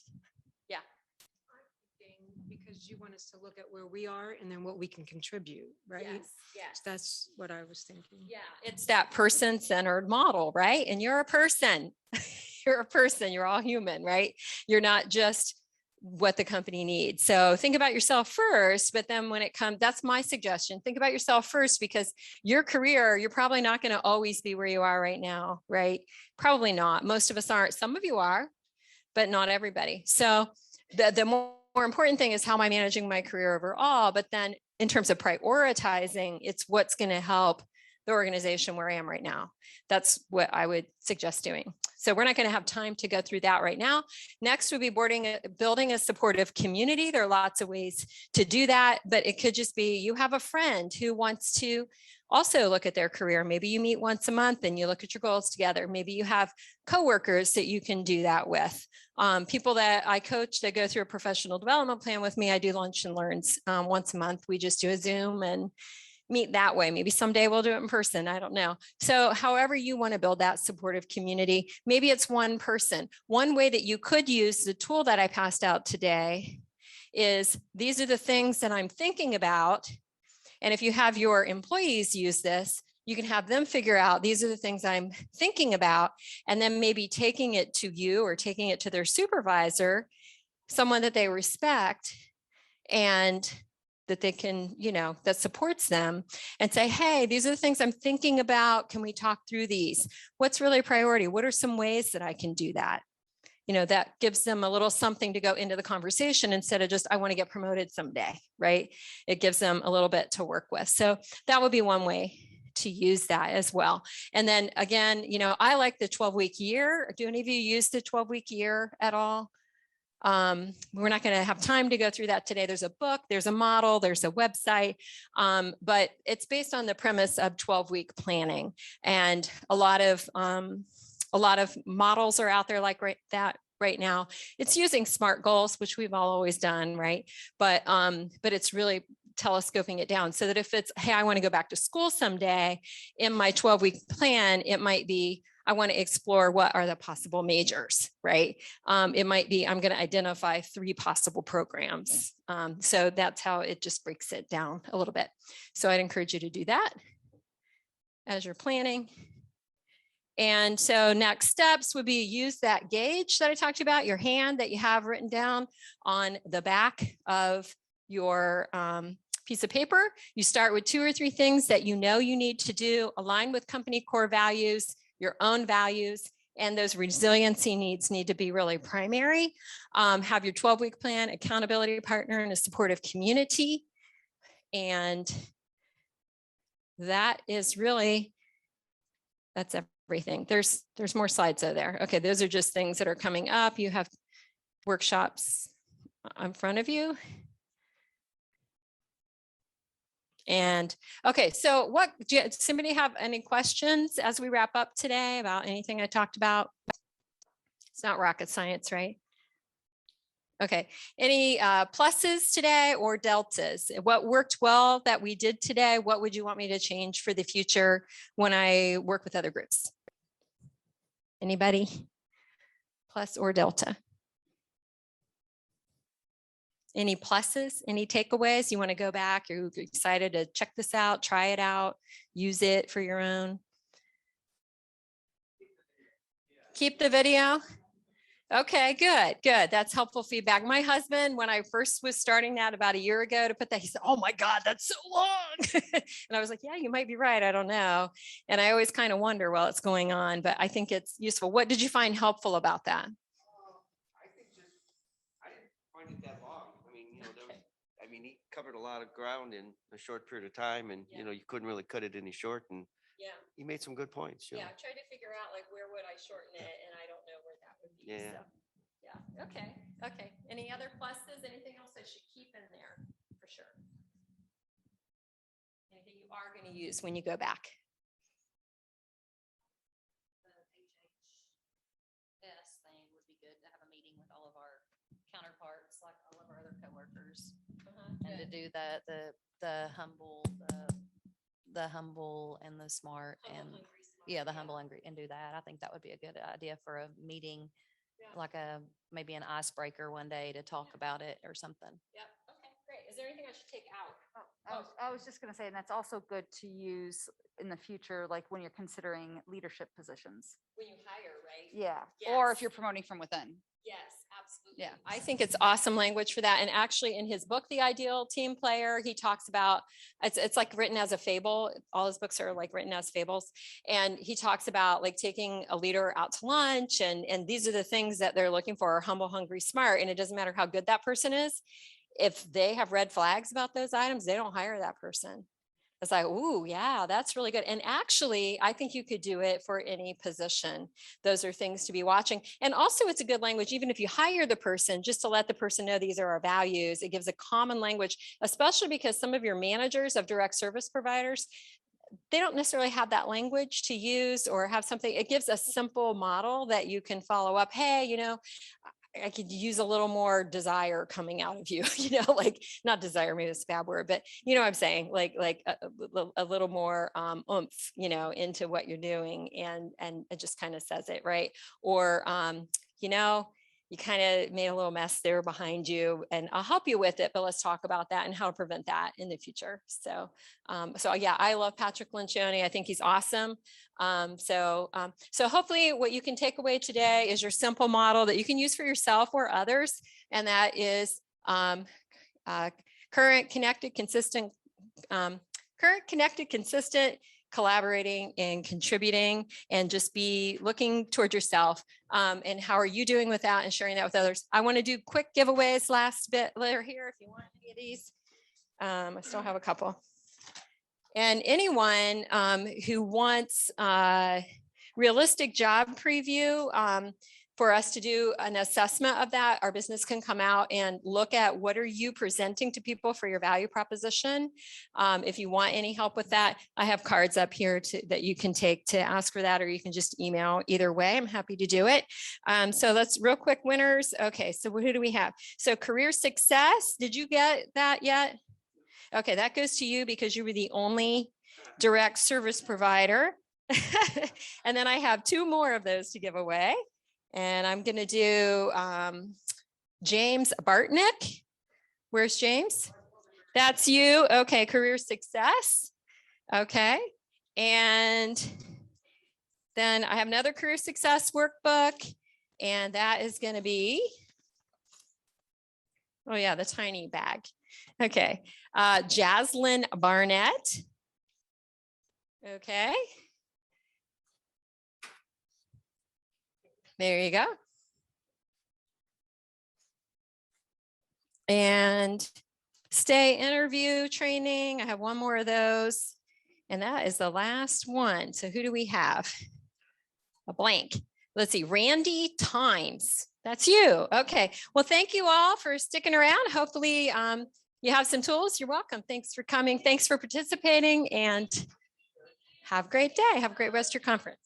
because you want us to look at where we are and then what we can contribute, right? Yes. That's what I was thinking. Yeah, it's that person-centered model, right? And you're a person. You're a person. You're all human, right? You're not just what the company needs. So think about yourself first, but then when it comes, that's my suggestion. Think about yourself first, because your career, you're probably not going to always be where you are right now, right? Probably not. Most of us aren't. Some of you are, but not everybody. So the more important thing is how am I managing my career overall? But then in terms of prioritizing, it's what's going to help the organization where I am right now. That's what I would suggest doing. So we're not going to have time to go through that right now. Next would be building a supportive community. There are lots of ways to do that, but it could just be you have a friend who wants to also look at their career. Maybe you meet once a month and you look at your goals together. Maybe you have coworkers that you can do that with. People that I coach that go through a professional development plan with me, I do lunch and learns once a month. We just do a Zoom and meet that way. Maybe someday we'll do it in person. I don't know. So however you want to build that supportive community, maybe it's one person. One way that you could use the tool that I passed out today is these are the things that I'm thinking about. And if you have your employees use this, you can have them figure out these are the things I'm thinking about, and then maybe taking it to you or taking it to their supervisor, someone that they respect and that they can, that supports them, and say, hey, these are the things I'm thinking about. Can we talk through these? What's really a priority? What are some ways that I can do that? That gives them a little something to go into the conversation instead of just, I want to get promoted someday, right? It gives them a little bit to work with. So that would be one way to use that as well. And then again, I like the 12-week year. Do any of you use the 12-week year at all? We're not going to have time to go through that today. There's a book, there's a model, there's a website, but it's based on the premise of 12-week planning. And a lot of models are out there like right now. It's using SMART goals, which we've all always done, right? But it's really telescoping it down so that if it's, hey, I want to go back to school someday, in my 12-week plan, it might be, I want to explore what are the possible majors, right? It might be, I'm going to identify 3 possible programs. So that's how it just breaks it down a little bit. So I'd encourage you to do that as you're planning. And so next steps would be use that gauge that I talked about, your hand that you have written down on the back of your piece of paper. You start with 2 or 3 things that you need to do, align with company core values, your own values, and those resiliency needs need to be really primary. Have your 12-week plan, accountability partner, and a supportive community. And that is really, that's everything. There's more slides over there. Okay, those are just things that are coming up. You have workshops in front of you. And okay, so does somebody have any questions as we wrap up today about anything I talked about? It's not rocket science, right? Okay, any pluses today or deltas? What worked well that we did today? What would you want me to change for the future when I work with other groups? Anybody? Plus or delta? Any pluses, any takeaways? You want to go back? You're excited to check this out, try it out, use it for your own? Keep the video. Okay, good. That's helpful feedback. My husband, when I first was starting that about a year ago to put that, he said, oh my God, that's so long. And I was like, yeah, you might be right. I don't know. And I always kind of wonder while it's going on, but I think it's useful. What did you find helpful about that? I didn't find it that long. He covered a lot of ground in a short period of time, and you couldn't really cut it any short, and he made some good points. I tried to figure out where would I shorten it, and I don't know where that would be. Yeah. So, okay. Any other pluses? Anything else I should keep in there for sure? Anything you are going to use when you go back? This thing would be good to have a meeting with all of our counterparts, like all of our other coworkers, and to do the humble and the smart, and the humble and do that. I think that would be a good idea for a meeting, like maybe an icebreaker one day to talk about it or something. Yep. Okay. Is there anything I should take out? I was just gonna say, and that's also good to use in the future, like when you're considering leadership positions. When you hire, right? Yeah. Or Yes. if you're promoting from within. Yes, absolutely. Yeah. I think it's awesome language for that. And actually in his book, The Ideal Team Player, he talks about, it's like written as a fable. All his books are like written as fables. And he talks about like taking a leader out to lunch and these are the things that they're looking for, humble, hungry, smart. And it doesn't matter how good that person is. If they have red flags about those items, they don't hire that person. It's like, ooh, yeah, that's really good. And actually, I think you could do it for any position. Those are things to be watching. And also it's a good language, even if you hire the person, just to let the person know these are our values. It gives a common language, especially because some of your managers of direct service providers, they don't necessarily have that language to use or have something. It gives a simple model that you can follow up. Hey, you know, I could use a little more desire coming out of you, you know, like not desire, maybe it's a bad word, but you know what I'm saying, like a little more oomph, you know, into what you're doing, and it just kind of says it, right? Or you know, you kind of made a little mess there behind you, and I'll help you with it, but let's talk about that and how to prevent that in the future. So yeah, I love Patrick Lencioni. I think he's awesome. So hopefully what you can take away today is your simple model that you can use for yourself or others. And that is current, connected, consistent, collaborating and contributing, and just be looking toward yourself. And how are you doing with that and sharing that with others? I want to do quick giveaways last bit later here if you want any of these. I still have a couple. And anyone who wants realistic job preview for us to do an assessment of that, our business can come out and look at what are you presenting to people for your value proposition. If you want any help with that, I have cards up here that you can take to ask for that, or you can just email. Either way, I'm happy to do it. So let's real quick winners. Okay, so who do we have? So career success, did you get that yet? Okay, that goes to you because you were the only direct service provider. And then I have 2 more of those to give away. And I'm going to do James Bartnick. Where's James? That's you. Okay, career success. Okay. And then I have another career success workbook. And that is going to be, oh yeah, the tiny bag. Okay. Jaslyn Barnett. Okay. There you go. And stay interview training. I have 1 more of those. And that is the last one. So who do we have? A blank. Let's see, Randy Times. That's you. Okay. Well, thank you all for sticking around. Hopefully you have some tools. You're welcome. Thanks for coming. Thanks for participating, and have a great day. Have a great rest of your conference.